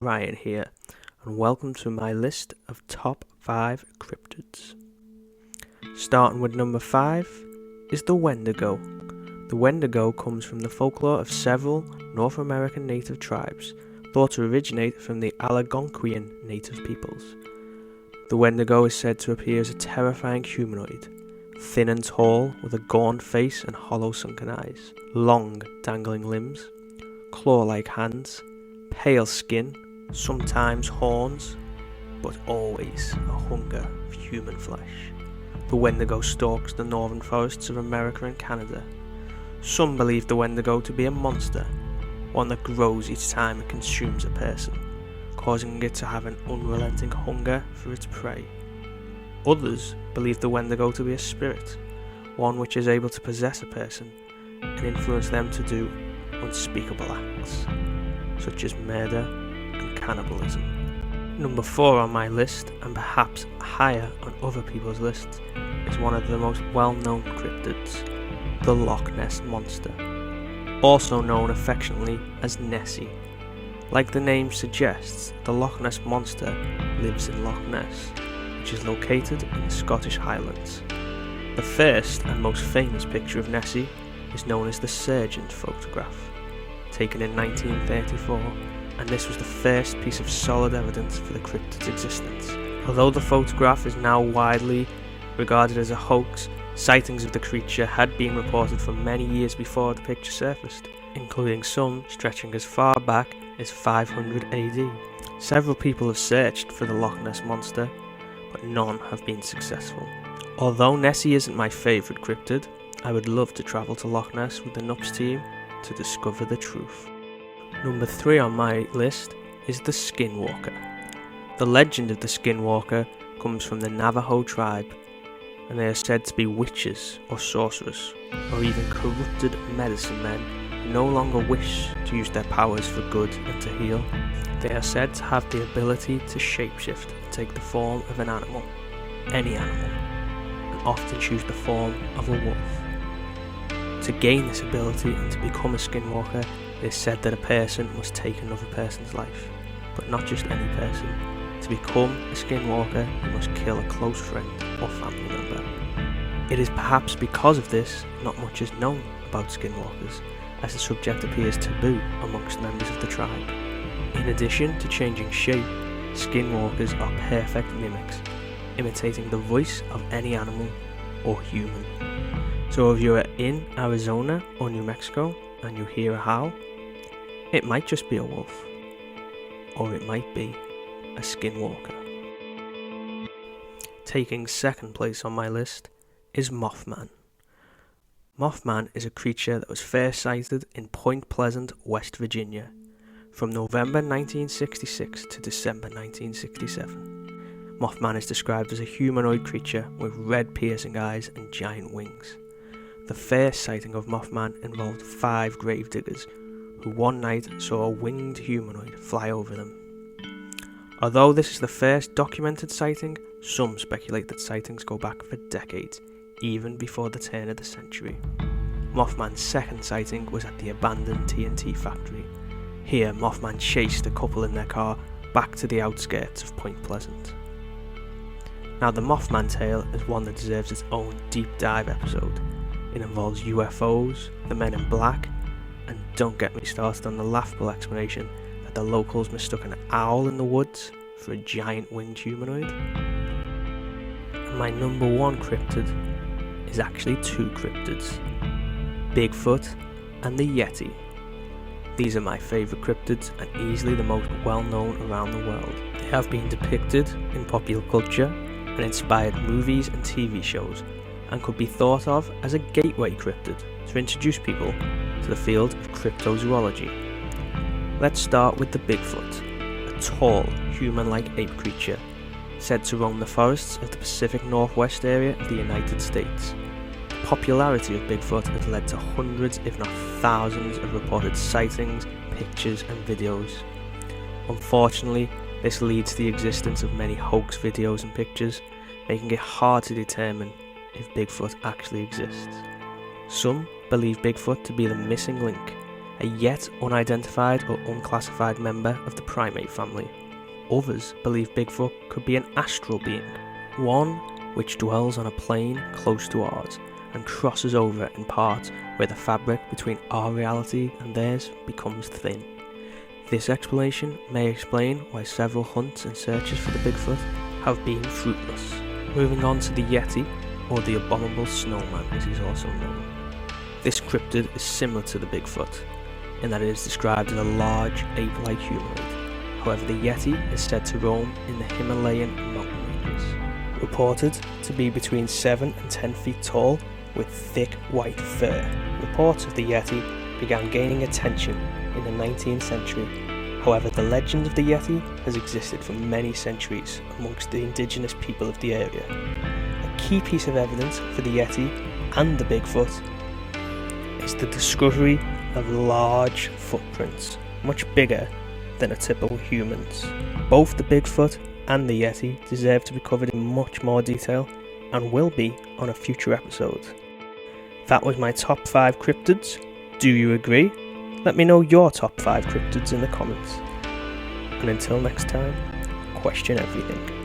Ryan here, and welcome to my list of top 5 cryptids. Starting with number 5 is the Wendigo. The Wendigo comes from the folklore of several North American native tribes, thought to originate from the Algonquian native peoples. The Wendigo is said to appear as a terrifying humanoid, thin and tall with a gaunt face and hollow sunken eyes, long dangling limbs, claw-like hands, pale skin, sometimes horns, but always a hunger for human flesh. The Wendigo stalks the northern forests of America and Canada. Some believe the Wendigo to be a monster, one that grows each time it consumes a person, causing it to have an unrelenting hunger for its prey. Others believe the Wendigo to be a spirit, one which is able to possess a person and influence them to do unspeakable acts, such as murder and cannibalism. Number 4 on my list, and perhaps higher on other people's lists, is one of the most well-known cryptids, the Loch Ness Monster, also known affectionately as Nessie. Like the name suggests, the Loch Ness Monster lives in Loch Ness, which is located in the Scottish Highlands. The first and most famous picture of Nessie is known as the Sergeant photograph, taken in 1934, and this was the first piece of solid evidence for the cryptid's existence. Although the photograph is now widely regarded as a hoax, sightings of the creature had been reported for many years before the picture surfaced, including some stretching as far back as 500 AD. Several people have searched for the Loch Ness Monster, but none have been successful. Although Nessie isn't my favourite cryptid, I would love to travel to Loch Ness with the NUPS team to discover the truth. Number 3 on my list is the Skinwalker. The legend of the Skinwalker comes from the Navajo tribe, and they are said to be witches or sorcerers, or even corrupted medicine men who no longer wish to use their powers for good and to heal. They are said to have the ability to shapeshift and take the form of an animal, any animal, and often choose the form of a wolf. To gain this ability and to become a Skinwalker, it is said that a person must take another person's life, but not just any person. To become a Skinwalker, you must kill a close friend or family member. It is perhaps because of this not much is known about Skinwalkers, as the subject appears taboo amongst members of the tribe. In addition to changing shape, Skinwalkers are perfect mimics, imitating the voice of any animal or human. So if you are in Arizona or New Mexico and you hear a howl, it might just be a wolf, or it might be a Skinwalker. Taking second place on my list is Mothman. Mothman is a creature that was first sighted in Point Pleasant, West Virginia, from November 1966 to December 1967. Mothman is described as a humanoid creature with red piercing eyes and giant wings. The first sighting of Mothman involved 5 gravediggers who one night saw a winged humanoid fly over them. Although this is the first documented sighting, some speculate that sightings go back for decades, even before the turn of the century. Mothman's second sighting was at the abandoned TNT factory. Here, Mothman chased a couple in their car back to the outskirts of Point Pleasant. Now, the Mothman tale is one that deserves its own deep dive episode. It involves UFOs, the Men in Black, and don't get me started on the laughable explanation that the locals mistook an owl in the woods for a giant winged humanoid. And my number 1 cryptid is actually 2 cryptids, Bigfoot and the Yeti. These are my favourite cryptids and easily the most well known around the world. They have been depicted in popular culture and inspired movies and TV shows, and could be thought of as a gateway cryptid to introduce people to the field of cryptozoology. Let's start with the Bigfoot, a tall, human-like ape creature said to roam the forests of the Pacific Northwest area of the United States. The popularity of Bigfoot has led to hundreds, if not thousands, of reported sightings, pictures and videos. Unfortunately, this leads to the existence of many hoax videos and pictures, making it hard to determine if Bigfoot actually exists. Some believe Bigfoot to be the missing link, a yet unidentified or unclassified member of the primate family. Others believe Bigfoot could be an astral being, one which dwells on a plane close to ours and crosses over in parts where the fabric between our reality and theirs becomes thin. This explanation may explain why several hunts and searches for the Bigfoot have been fruitless. Moving on to the Yeti, or the abominable snowman as he's also known. This cryptid is similar to the Bigfoot, in that it is described as a large ape-like humanoid. However, the Yeti is said to roam in the Himalayan mountain ranges. Reported to be between 7 and 10 feet tall with thick white fur. Reports of the Yeti began gaining attention in the 19th century. However, the legend of the Yeti has existed for many centuries amongst the indigenous people of the area. A key piece of evidence for the Yeti and the Bigfoot is the discovery of large footprints, much bigger than a typical human's. Both the Bigfoot and the Yeti deserve to be covered in much more detail and will be on a future episode. That was my top 5 cryptids. Do you agree? Let me know your top 5 cryptids in the comments. And until next time, question everything.